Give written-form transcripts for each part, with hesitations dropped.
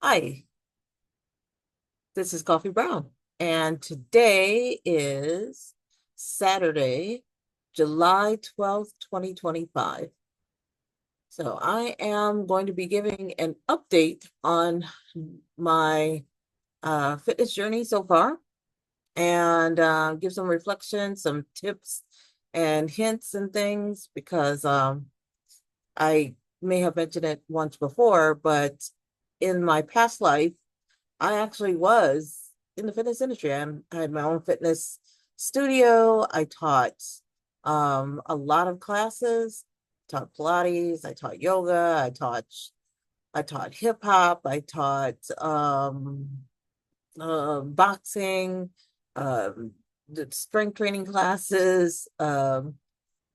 Hi, this is Coffee Brown, and today is Saturday, July 12th, 2025. So I am going to be giving an update on my fitness journey so far and give some reflection, some tips and hints and things because I may have mentioned it once before, but in my past life, I actually was in the fitness industry. I had my own fitness studio. I taught a lot of classes, taught Pilates, I taught yoga, I taught hip hop, I taught boxing, the strength training classes,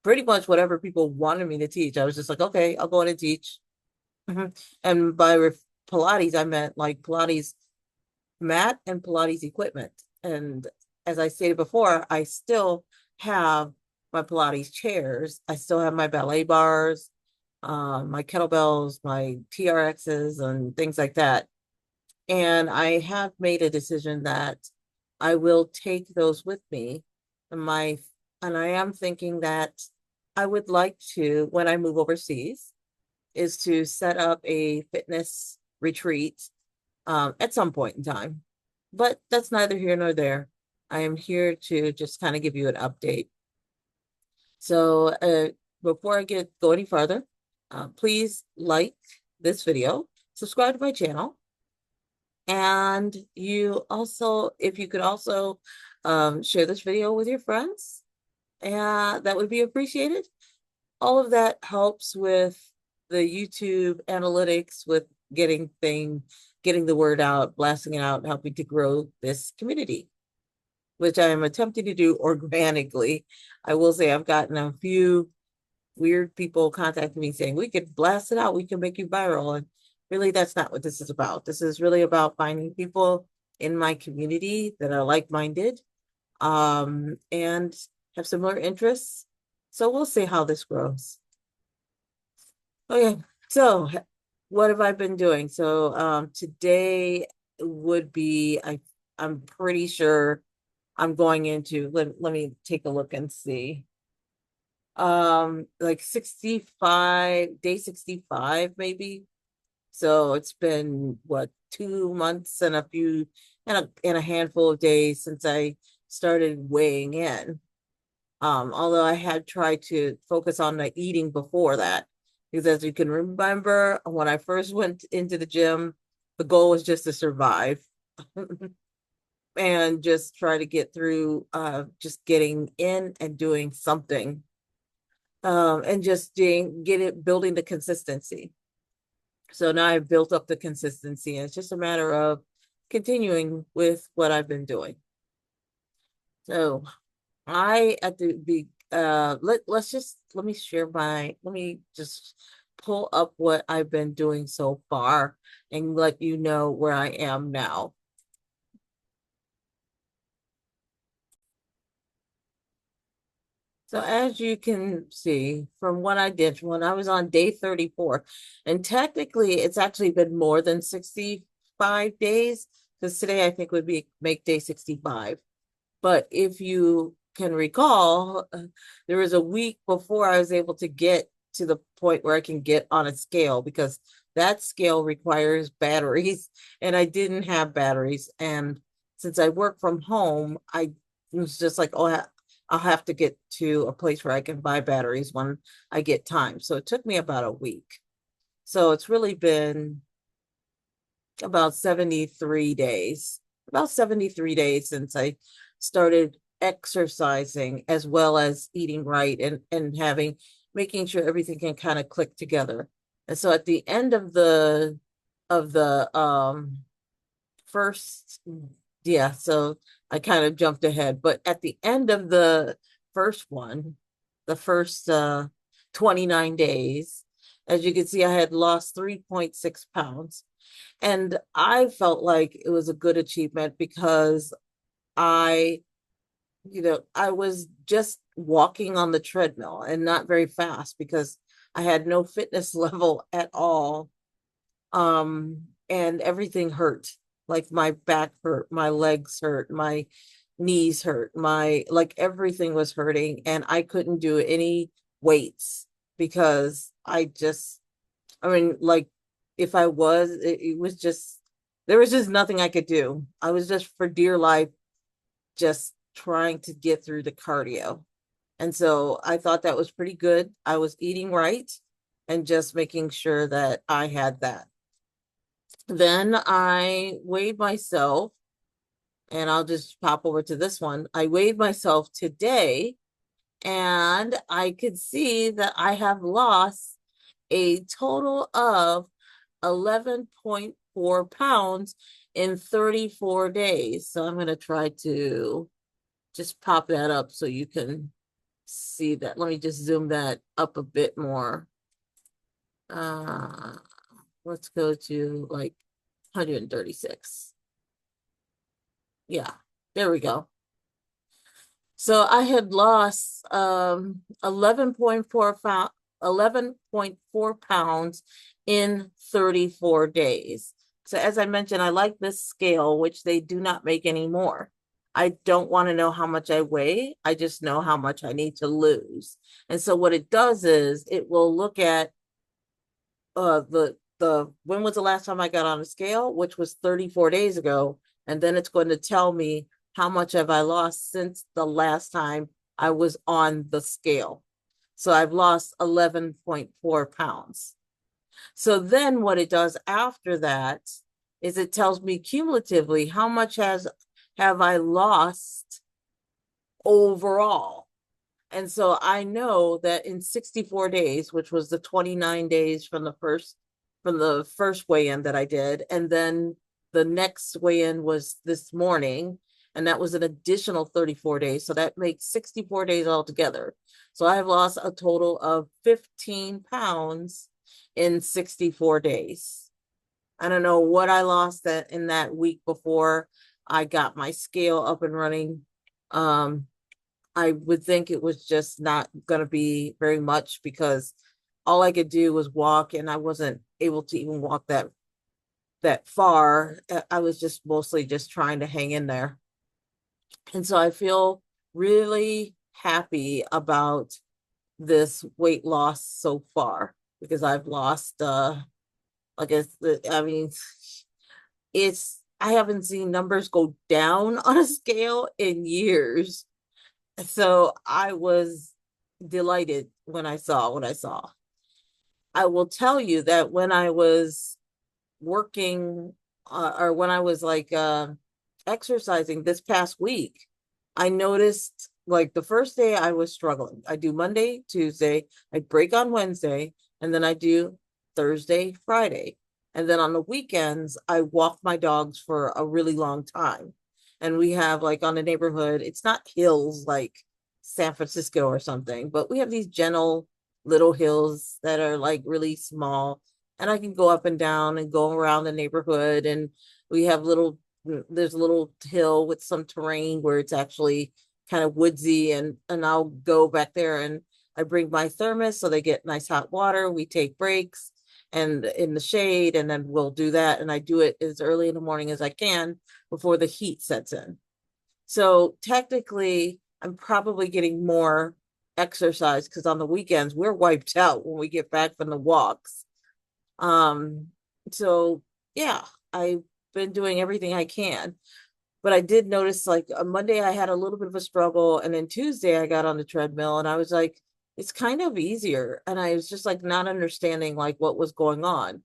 pretty much whatever people wanted me to teach. I was just like, okay, I'll go in and teach. And by Pilates, I meant like Pilates mat and Pilates equipment. And as I stated before, I still have my Pilates chairs. I still have my ballet bars, my kettlebells, my TRXs, and things like that. And I have made a decision that I will take those with me. And my and I am thinking that I would like to, when I move overseas, is to set up a fitness retreat at some point in time. But that's neither here nor there. I am here to just kind of give you an update. So before I go any further, please like this video, subscribe to my channel, and you also, if you could also share this video with your friends, that would be appreciated. All of that helps with the YouTube analytics, with getting the word out, blasting it out, helping to grow this community, which I am attempting to do organically. I will say I've gotten a few weird people contacting me saying, we could blast it out, we can make you viral. And really, that's not what this is about. This is really about finding people in my community that are like-minded, and have similar interests. So we'll see how this grows. Okay, so what have I been doing? So today would be I'm pretty sure I'm going into let me take a look and see. Like 65, day 65 maybe. So it's been what, 2 months and a handful of days since I started weighing in. Although I had tried to focus on the eating before that, because as you can remember, when I first went into the gym, the goal was just to survive and just try to get through, just getting in and doing something, and just building the consistency. So now I've built up the consistency, and it's just a matter of continuing with what I've been doing. So I at the be let me share let me just pull up what I've been doing so far and let you know where I am now. So as you can see from what I did when I was on day 34, and technically it's actually been more than 65 days, because today I think would be make day 65. But if you can recall, there was a week before I was able to get to the point where I can get on a scale, because that scale requires batteries, and I didn't have batteries. And since I work from home, I was just like, oh, I'll have to get to a place where I can buy batteries when I get time. So it took me about a week. So it's really been about 73 days, about 73 days since I started exercising as well as eating right, and making sure everything can kind of click together. And so at the end of the first, yeah, so I kind of jumped ahead, but at the end of the first one, the first 29 days, as you can see, I had lost 3.6 pounds. And I felt like it was a good achievement because I, I was just walking on the treadmill and not very fast because I had no fitness level at all. Um, and everything hurt. Like my back hurt, my legs hurt, my knees hurt, my like everything was hurting, and I couldn't do any weights because I mean, like if I was, it was just there was just nothing I could do. I was just for dear life just trying to get through the cardio. And so I thought that was pretty good. I was eating right and just making sure that I had that. Then I weighed myself, and I'll just pop over to this one. I weighed myself today, and I could see that I have lost a total of 11.4 pounds in 34 days. So I'm going to try to just pop that up so you can see that. Let me just zoom that up a bit more. Uh, let's go to like 136. Yeah, there we go. So I had lost 11.4 pounds in 34 days. So as I mentioned, I like this scale, which they do not make anymore. I don't want to know how much I weigh. I just know how much I need to lose. And so what it does is it will look at the when was the last time I got on a scale, which was 34 days ago, and then it's going to tell me how much have I lost since the last time I was on the scale. So I've lost 11.4 pounds. So then what it does after that is it tells me cumulatively how much has have I lost overall. And so I know that in 64 days, which was the 29 days from the first weigh-in that I did, and then the next weigh-in was this morning, and that was an additional 34 days. So that makes 64 days altogether. So I have lost a total of 15 pounds in 64 days. I don't know what I lost that in that week before I got my scale up and running. I would think it was just not going to be very much because all I could do was walk, and I wasn't able to even walk that far. I was just mostly just trying to hang in there. And so I feel really happy about this weight loss so far because I've lost like I mean I haven't seen numbers go down on a scale in years. So I was delighted when I saw what I saw. I will tell you that when I was working or when I was like exercising this past week, I noticed like the first day I was struggling. I do Monday, Tuesday, I break on Wednesday, and then I do Thursday, Friday. And then on the weekends, I walk my dogs for a really long time. And we have like on the neighborhood, it's not hills like San Francisco or something, but we have these gentle little hills that are like really small. And I can go up and down and go around the neighborhood. And we have there's a little hill with some terrain where it's actually kind of woodsy, and I'll go back there and I bring my thermos so they get nice hot water. We take breaks and in the shade, and then we'll do that. And I do it as early in the morning as I can before the heat sets in. So technically, I'm probably getting more exercise because on the weekends we're wiped out when we get back from the walks. Um, so yeah, I've been doing everything I can. But I did notice like on Monday I had a little bit of a struggle, and then Tuesday I got on the treadmill and I was like, it's kind of easier. And I was just like not understanding like what was going on.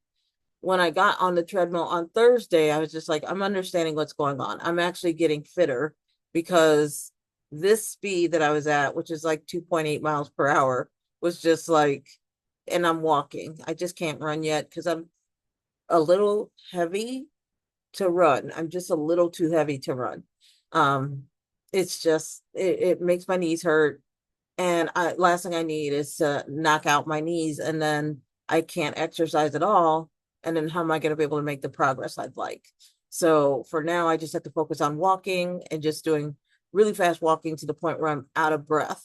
When I got on the treadmill on Thursday, I was just like, I'm understanding what's going on. I'm actually getting fitter because this speed that I was at, which is like 2.8 miles per hour, was just like, and I'm walking. I just can't run yet because I'm a little heavy to run. I'm just a little too heavy to run. Um, it's just it makes my knees hurt. And last thing I need is to knock out my knees, and then I can't exercise at all. And then how am I going to be able to make the progress I'd like? So for now, I just have to focus on walking and just doing really fast walking to the point where I'm out of breath.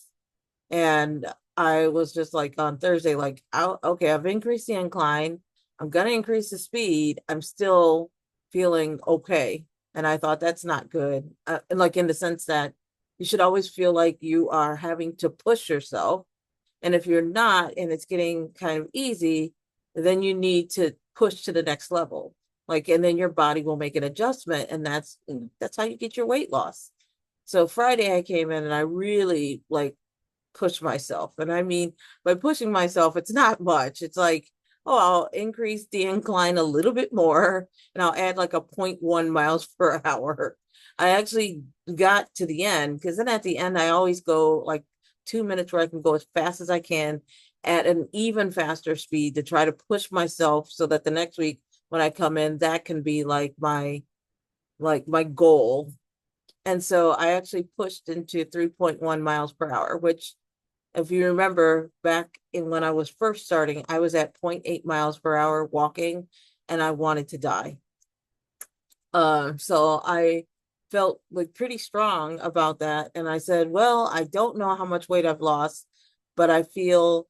And I was just like on Thursday, like, okay, I've increased the incline. I'm going to increase the speed. I'm still feeling okay. And I thought that's not good. Like in the sense that you should always feel like you are having to push yourself. And if you're not, and it's getting kind of easy, then you need to push to the next level. Like, and then your body will make an adjustment, and that's how you get your weight loss. So Friday I came in and I really like push myself. And I mean, by pushing myself, it's not much. It's like, oh, I'll increase the incline a little bit more and I'll add like a zero point 0.1 miles per hour. I actually got to the end because then at the end, I always go like 2 minutes where I can go as fast as I can at an even faster speed to try to push myself so that the next week when I come in, that can be like my goal. And so I actually pushed into 3.1 miles per hour, which if you remember back in when I was first starting, I was at 0.8 miles per hour walking and I wanted to die. So I felt like pretty strong about that. And I said, well, I don't know how much weight I've lost, but I feel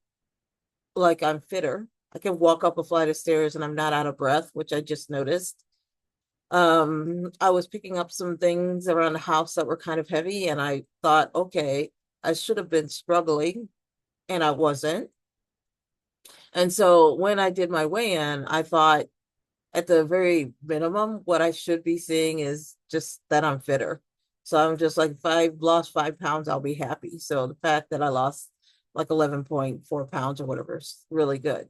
like I'm fitter. I can walk up a flight of stairs and I'm not out of breath, which I just noticed. I was picking up some things around the house that were kind of heavy, and I thought, okay, I should have been struggling, and I wasn't. And so when I did my weigh-in, I thought at the very minimum, what I should be seeing is just that I'm fitter. So I'm just like, if I lost 5 pounds, I'll be happy. So the fact that I lost like 11.4 pounds or whatever is really good.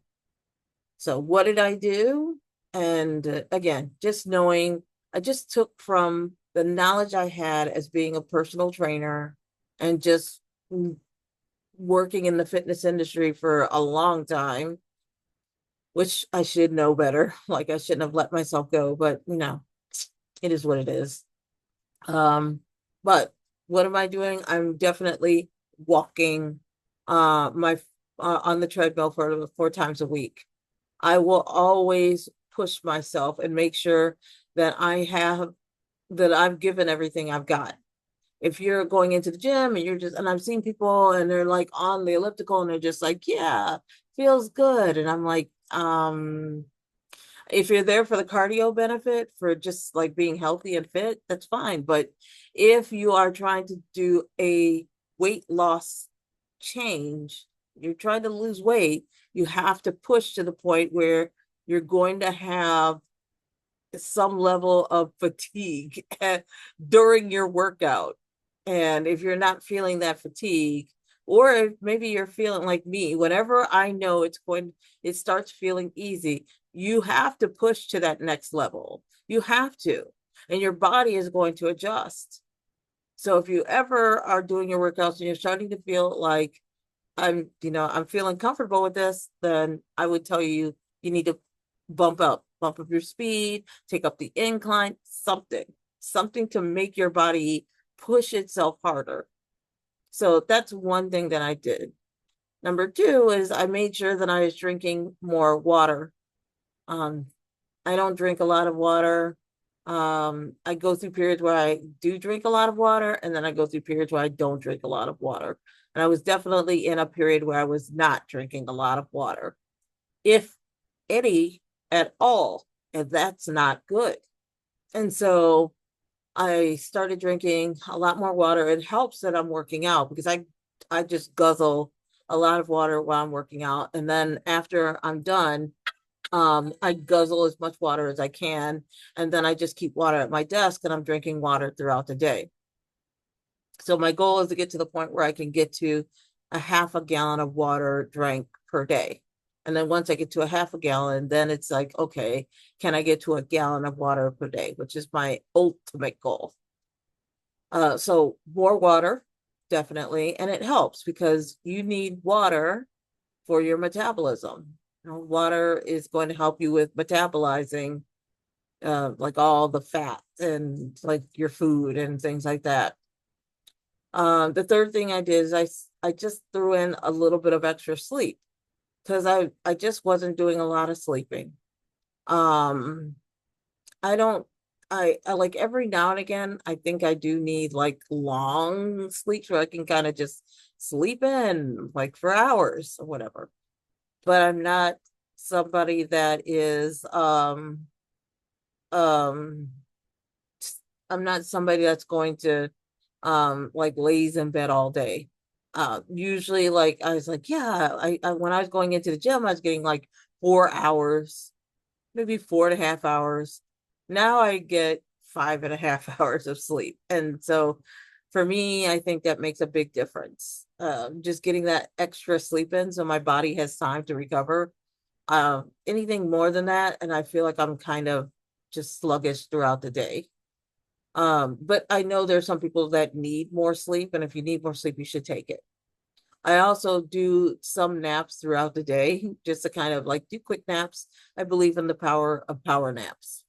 So what did I do? And again, just knowing, I just took from the knowledge I had as being a personal trainer and just working in the fitness industry for a long time, which I should know better. Like I shouldn't have let myself go, but it is what it is. But what am I doing? I'm definitely walking my on the treadmill for 4 times a week. I will always push myself and make sure that I've given everything I've got. If you're going into the gym and and I've seen people and they're like on the elliptical and they're just like, yeah, feels good. And I'm like, if you're there for the cardio benefit, for just like being healthy and fit, that's fine. But if you are trying to do a weight loss change, you're trying to lose weight, you have to push to the point where you're going to have some level of fatigue during your workout. And if you're not feeling that fatigue, or if maybe you're feeling like me, whenever I know it starts feeling easy, you have to push to that next level. You have to, and your body is going to adjust. So if you ever are doing your workouts and you're starting to feel like I'm feeling comfortable with this, then I would tell you, you need to bump up your speed, take up the incline, something to make your body push itself harder. So that's one thing that I did. Number two is I made sure that I was drinking more water. Um, I don't drink a lot of water. I go through periods where I do drink a lot of water, and then I go through periods where I don't drink a lot of water. And I was definitely in a period where I was not drinking a lot of water, if any at all. And that's not good. And so I started drinking a lot more water. It helps that I'm working out because I just guzzle a lot of water while I'm working out. And then after I'm done, I guzzle as much water as I can, and then I just keep water at my desk and I'm drinking water throughout the day. So my goal is to get to the point where I can get to a half a gallon of water drank per day. And then once I get to a half a gallon, then it's like, okay, can I get to a gallon of water per day, which is my ultimate goal. So more water, definitely. And it helps because you need water for your metabolism. Water is going to help you with metabolizing like all the fat and like your food and things like that. The third thing I did is I just threw in a little bit of extra sleep because I just wasn't doing a lot of sleeping. Um, I don't I like every now and again I think I do need like long sleeps where I can kind of just sleep in like for hours or whatever. But I'm not somebody that is um I'm not somebody that's going to like lays in bed all day. Usually like I was like, yeah, I when I was going into the gym, I was getting like 4 hours, maybe 4.5 hours. Now I get 5.5 hours of sleep. And so for me, I think that makes a big difference. Just getting that extra sleep in so my body has time to recover. Anything more than that, and I feel like I'm kind of just sluggish throughout the day. But I know there's some people that need more sleep, and if you need more sleep, you should take it. I also do some naps throughout the day, just to kind of like do quick naps. I believe in the power of power naps.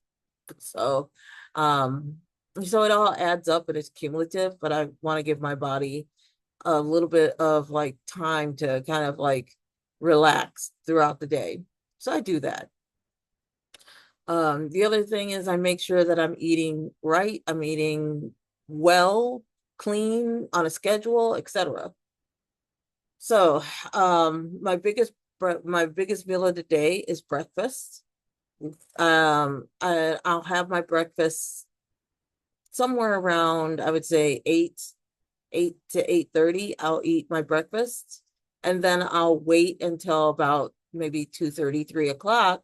So, um, so it all adds up and it's cumulative, but I want to give my body a little bit of like time to kind of like relax throughout the day. So I do that. The other thing is I make sure that I'm eating right, I'm eating well, clean, on a schedule, etc. So, my biggest meal of the day is breakfast. I'll have my breakfast somewhere around, I would say 8 to 8:30. I'll eat my breakfast, and then I'll wait until about maybe 2:30, 3 o'clock,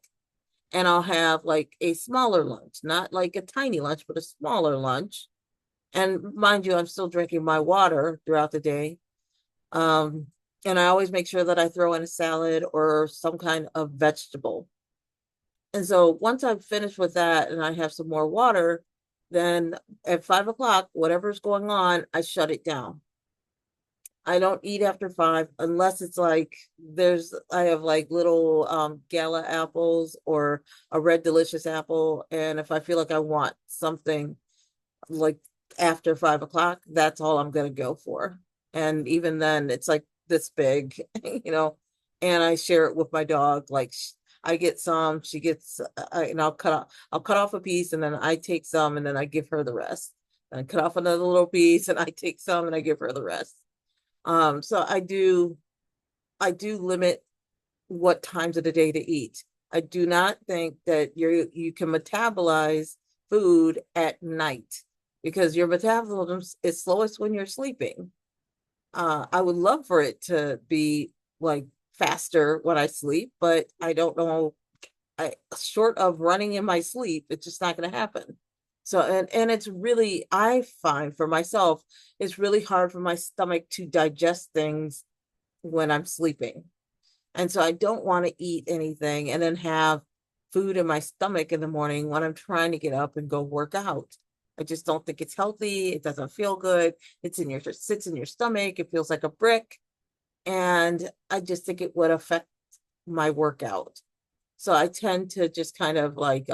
and I'll have like a smaller lunch, not like a tiny lunch, but a smaller lunch. And mind you, I'm still drinking my water throughout the day. Um, and I always make sure that I throw in a salad or some kind of vegetable. And so once I've finished with that and I have some more water, then at 5 o'clock, whatever's going on, I shut it down. I don't eat after 5 unless it's like I have like little gala apples or a red delicious apple. And if I feel like I want something like after 5 o'clock, that's all I'm gonna go for. And even then it's like this big, you know, and I share it with my dog. Like I get some, she gets, and I'll cut off a piece and then I take some and then I give her the rest. And I cut off another little piece and I take some and I give her the rest. So I do limit what times of the day to eat. I do not think that you can metabolize food at night because your metabolism is slowest when you're sleeping. I would love for it to be like faster when I sleep, but I don't know. Short of running in my sleep, it's just not going to happen. So, and it's really, I find for myself, it's really hard for my stomach to digest things when I'm sleeping. And so I don't want to eat anything and then have food in my stomach in the morning when I'm trying to get up and go work out. I just don't think it's healthy. It doesn't feel good. Sits in your stomach. It feels like a brick. And I just think it would affect my workout. So I tend to just kind of like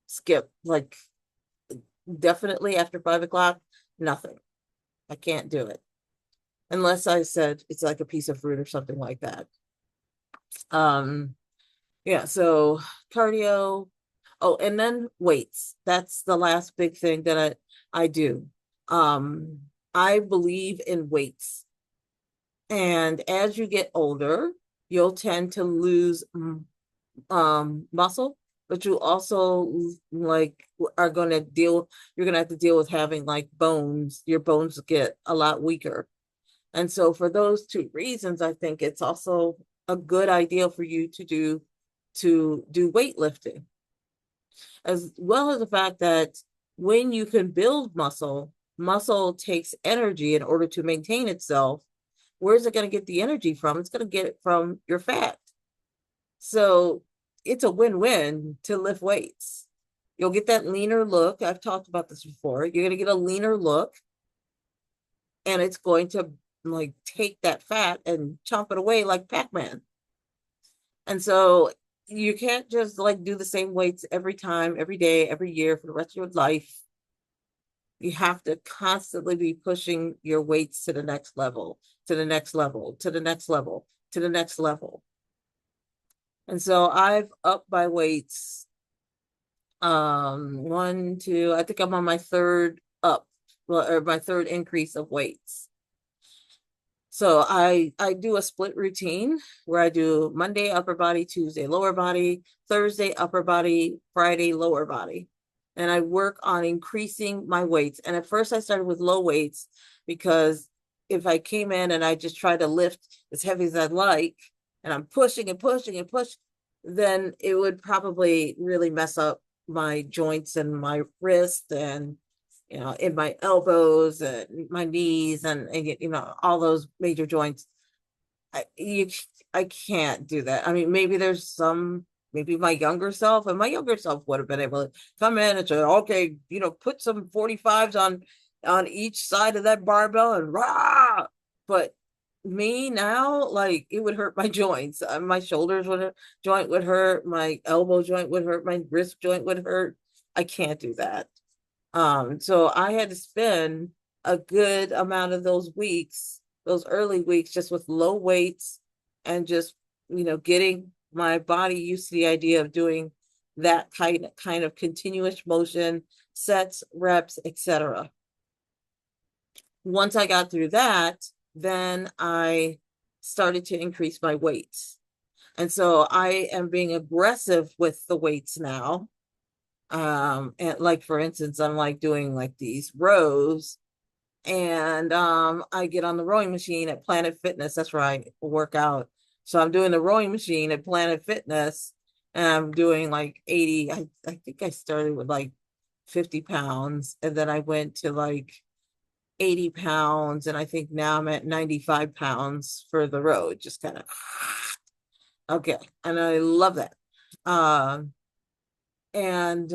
skip, like definitely after 5 o'clock, nothing. I can't do it unless I said it's like a piece of fruit or something like that. Um, yeah, so cardio. Oh, and then weights. That's the last big thing that I do. Um, I believe in weights. And as you get older, you'll tend to lose muscle, but you also like are gonna deal, you're gonna have to deal with having like bones, your bones get a lot weaker. And so for those two reasons, I think it's also a good idea for you to do weightlifting, as well as the fact that when you can build muscle, muscle takes energy in order to maintain itself. Where's it going to get the energy from? It's going to get it from your fat. So it's a win-win to lift weights. You'll get that leaner look. I've talked about this before. You're going to get a leaner look, and it's going to like take that fat and chomp it away like Pac-Man. And so you can't just like do the same weights every time, every day, every year for the rest of your life. You have to constantly be pushing your weights to the next level, to the next level, to the next level, to the next level. And so I've upped my weights. One, two, I think I'm on my third up, or my third increase of weights. So I do a split routine where I do Monday upper body, Tuesday lower body, Thursday upper body, Friday lower body. And I work on increasing my weights. And at first I started with low weights because if I came in and I just tried to lift as heavy as I'd like, and I'm pushing and pushing and push, then it would probably really mess up my joints and my wrist and in my elbows and my knees and all those major joints. I you I can't do that. I mean, maybe my younger self, and my younger self would have been able to come in and say, okay, put some 45s on each side of that barbell and rah. But me now, like it would hurt my joints. My shoulders joint would hurt, my elbow joint would hurt, my wrist joint would hurt. I can't do that. So I had to spend a good amount of those weeks, those early weeks, just with low weights and just, getting my body used to the idea of doing that kind of continuous motion, sets, reps, etc. Once I got through that, then I started to increase my weights. And so I am being aggressive with the weights now. And like for instance, I'm like doing like these rows and I get on the rowing machine at Planet Fitness. That's where I work out. So I'm doing the rowing machine at Planet Fitness and I'm doing like 80. I think I started with like 50 pounds and then I went to like 80 pounds and I think now I'm at 95 pounds for the road. Just kind of okay. And I love that. Um and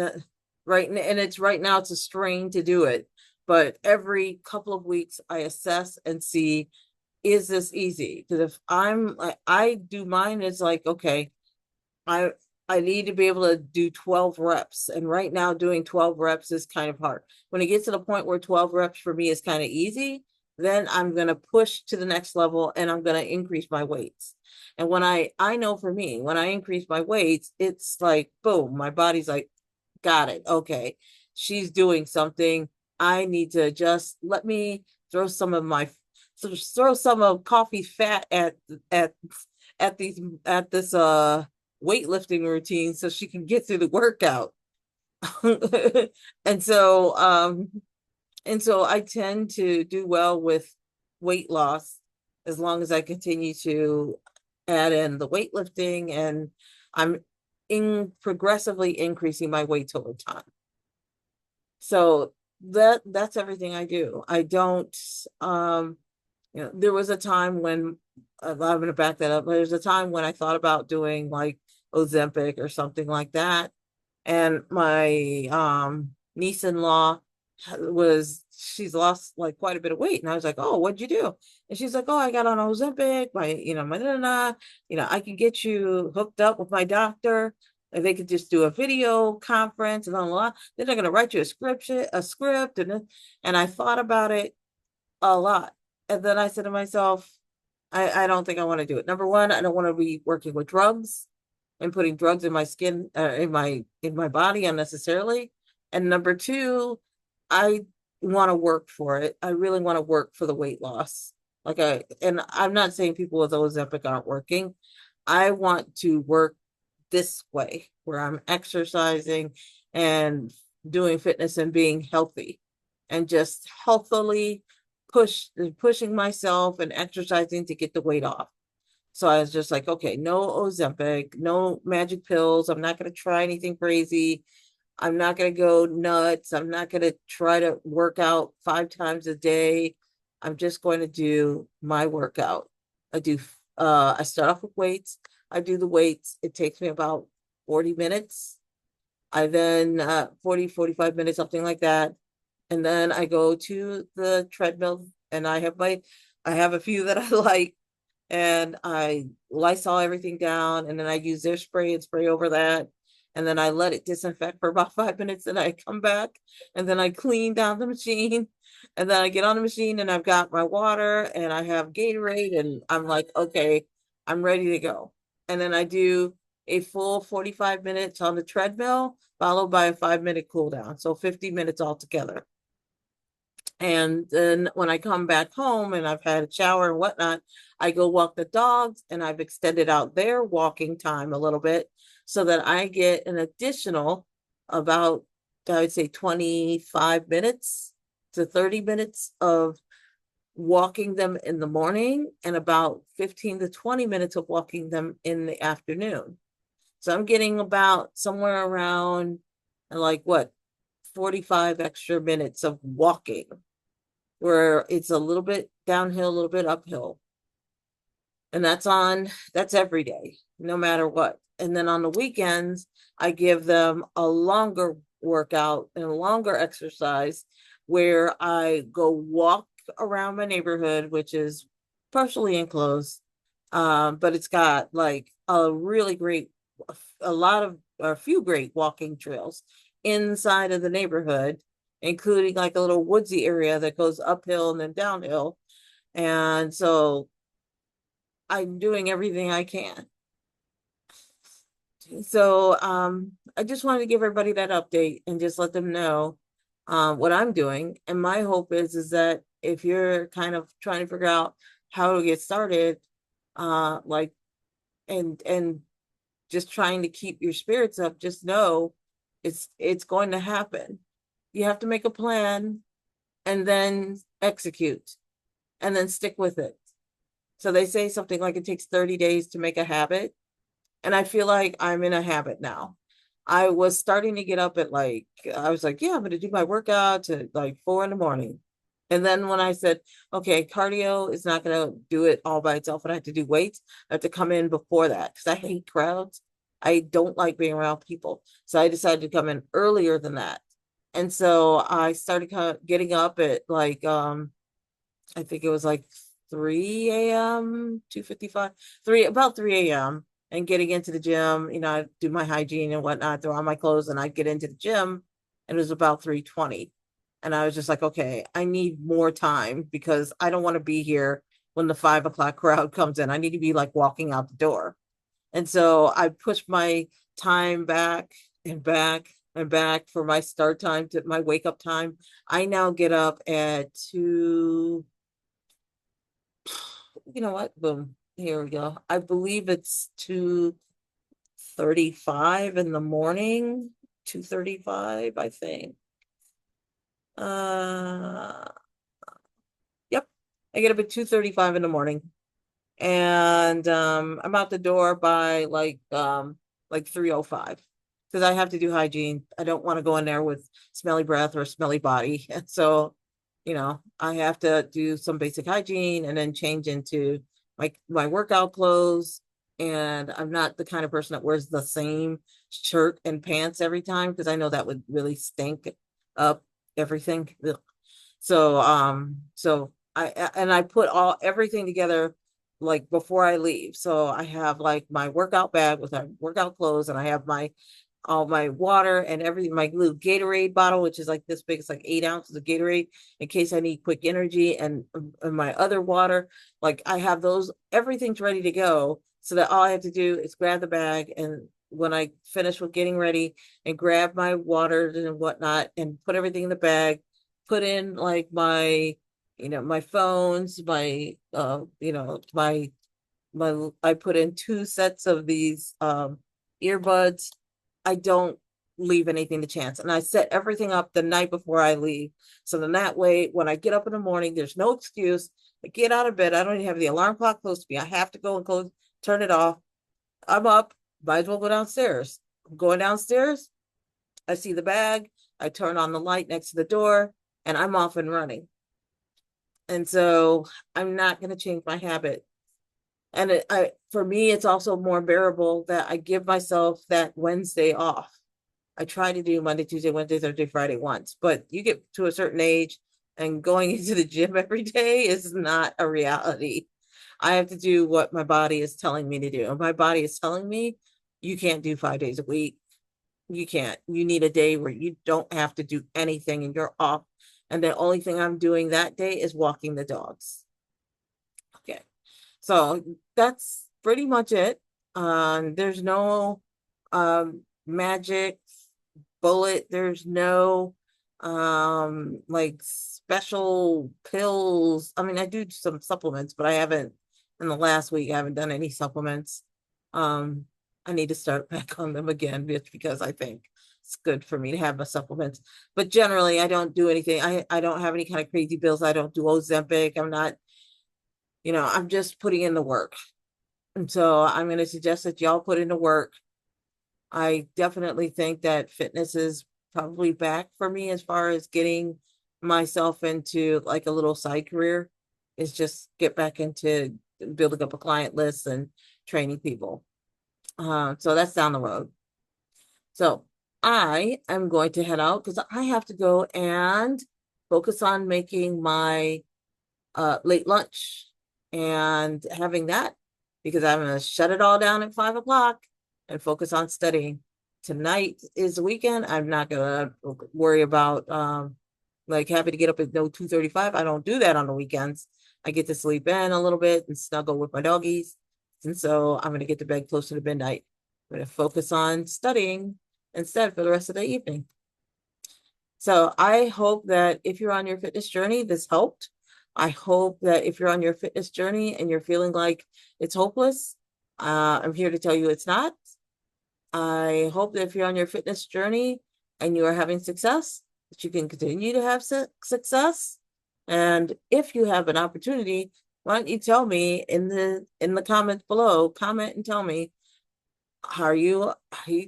it's right now it's a strain to do it, but every couple of weeks I assess and see, is this easy? Because if I do mine, it's like okay, I I need to be able to do 12 reps, and right now doing 12 reps is kind of hard. When it gets to the point where 12 reps for me is kind of easy, then I'm going to push to the next level and I'm going to increase my weights. And when I know for me, when I increase my weights, it's like boom, my body's like, got it. Okay. She's doing something. I need to just let me throw some of my throw some of coffee fat at these at this weightlifting routine so she can get through the workout. and so um and so I tend to do well with weight loss as long as I continue to add in the weightlifting and I'm in progressively increasing my weights over time. So that's everything I do. I don't there was a time when I'm going to back that up. There's a time when I thought about doing like Ozempic or something like that. And my niece-in-law she's lost like quite a bit of weight. And I was like, oh, what'd you do? And she's like, oh, I got on Ozempic, I can get you hooked up with my doctor. And they could just do a video conference and blah, blah, blah. Then they're gonna write you a script, and I thought about it a lot. And then I said to myself, I don't think I want to do it. Number one, I don't want to be working with drugs and putting drugs in my skin, in my body unnecessarily. And number two, I want to work for it. I really want to work for the weight loss. And I'm not saying people with Ozempic aren't working. I want to work this way where I'm exercising and doing fitness and being healthy and just healthily pushing myself and exercising to get the weight off. So I was just like, okay, no Ozempic, no magic pills. I'm not going to try anything crazy. I'm not going to go nuts. I'm not going to try to work out 5 times a day. I'm just going to do my workout. I start off with weights. I do the weights. It takes me about 40 minutes. I then 40, 45 minutes, something like that. And then I go to the treadmill and I have a few that I like and I Lysol everything down and then I use their spray and spray over that. And then I let it disinfect for about 5 minutes and I come back and then I clean down the machine and then I get on the machine and I've got my water and I have Gatorade and I'm like, okay, I'm ready to go. And then I do a full 45 minutes on the treadmill, followed by a 5-minute cool down. So 50 minutes altogether. And then when I come back home and I've had a shower and whatnot, I go walk the dogs, and I've extended out their walking time a little bit so that I get an additional about, I would say, 25 minutes to 30 minutes of walking them in the morning and about 15 to 20 minutes of walking them in the afternoon. So I'm getting about somewhere around like what, 45 extra minutes of walking, where it's a little bit downhill, a little bit uphill. And that's every day, no matter what. And then on the weekends, I give them a longer workout and a longer exercise where I go walk around my neighborhood, which is partially enclosed. But it's got like a really great, a lot of, a few great walking trails inside of the neighborhood, including like a little woodsy area that goes uphill and then downhill. And so I'm doing everything I can. So I just wanted to give everybody that update and just let them know what I'm doing. And my hope is that if you're kind of trying to figure out how to get started, like and just trying to keep your spirits up, just know it's going to happen. You have to make a plan and then execute and then stick with it. So they say something like it takes 30 days to make a habit. And I feel like I'm in a habit now. I was starting to get up at like, I was like, yeah, I'm going to do my workouts at like 4 in the morning. And then when I said, okay, cardio is not going to do it all by itself, and I have to do weights, I have to come in before that because I hate crowds. I don't like being around people. So I decided to come in earlier than that. And so I started getting up at like, I think it was like 3 a.m., 2:55, about 3 a.m., and getting into the gym. I do my hygiene and whatnot, throw on my clothes, and I get into the gym, and it was about 3:20. And I was just like, okay, I need more time because I don't want to be here when the 5 o'clock crowd comes in. I need to be like walking out the door. And so I pushed my time back and back and back for my start time to my wake up time. I now get up at two. You know what? Boom. Here we go. I believe it's 2:35 in the morning. 2:35, I think. Uh, yep. I get up at 2:35 in the morning. And I'm out the door by like 3:05 because I have to do hygiene. I don't want to go in there with smelly breath or smelly body. And so, I have to do some basic hygiene and then change into my workout clothes. And I'm not the kind of person that wears the same shirt and pants every time because I know that would really stink up everything. So I put everything together like before I leave. So I have like my workout bag with my workout clothes, and I have my all my water and everything, my little Gatorade bottle, which is like this big, it's like 8 ounces of Gatorade in case I need quick energy, and my other water. Like I have those, everything's ready to go. So that all I have to do is grab the bag, and when I finish with getting ready and grab my water and whatnot and put everything in the bag, put in like my phones, my I put in 2 sets of these earbuds. I don't leave anything to chance. And I set everything up the night before I leave. So then that way, when I get up in the morning, there's no excuse. I get out of bed. I don't even have the alarm clock close to me. I have to go and turn it off. I'm up. Might as well go downstairs. I'm going downstairs. I see the bag. I turn on the light next to the door, and I'm off and running. And so I'm not going to change my habit. And for me, it's also more bearable that I give myself that Wednesday off. I try to do Monday, Tuesday, Wednesday, Thursday, Friday once, but you get to a certain age and going into the gym every day is not a reality. I have to do what my body is telling me to do. And my body is telling me you can't do 5 days a week. You can't. You need a day where you don't have to do anything and you're off. And the only thing I'm doing that day is walking the dogs. Okay. So that's pretty much it. There's no magic bullet. There's no like special pills. I mean, I do some supplements, but I haven't in the last week, I haven't done any supplements. Um, I need to start back on them again just because I think it's good for me to have my supplements. But generally, I don't do anything. I don't have any kind of crazy bills. I don't do Ozempic. I'm not, I'm just putting in the work. And so I'm going to suggest that y'all put in the work. I definitely think that fitness is probably back for me as far as getting myself into like a little side career, is just get back into building up a client list and training people. So that's down the road. So I am going to head out because I have to go and focus on making my late lunch and having that, because I'm going to shut it all down at 5 o'clock and focus on studying. Tonight is the weekend. I'm not going to worry about like having to get up at no 2:35. I don't do that on the weekends. I get to sleep in a little bit and snuggle with my doggies. And so I'm going to get to bed closer to midnight. I'm going to focus on studying instead for the rest of the evening. So I hope that if you're on your fitness journey, this helped. I hope that if you're on your fitness journey and you're feeling like it's hopeless, I'm here to tell you it's not. I hope that if you're on your fitness journey and you are having success, that you can continue to have success. And if you have an opportunity, why don't you tell me in the comments below, comment and tell me, are you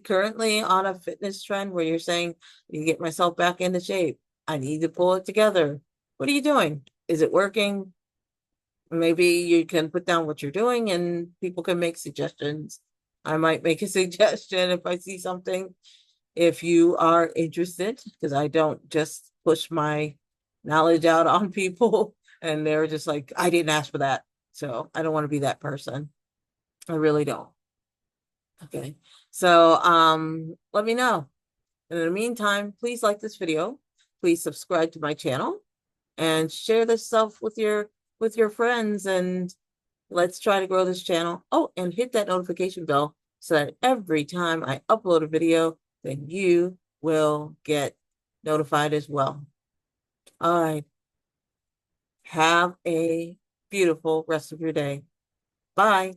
currently on a fitness trend where you're saying, you get myself back into shape? I need to pull it together. What are you doing? Is it working? Maybe you can put down what you're doing and people can make suggestions. I might make a suggestion if I see something. If you are interested, because I don't just push my knowledge out on people and they're just like, I didn't ask for that. So I don't want to be that person. I really don't. Okay. So let me know. In the meantime, please like this video. Please subscribe to my channel and share this stuff with your friends, and let's try to grow this channel. Oh, and hit that notification bell so that every time I upload a video, then you will get notified as well. All right. Have a beautiful rest of your day. Bye.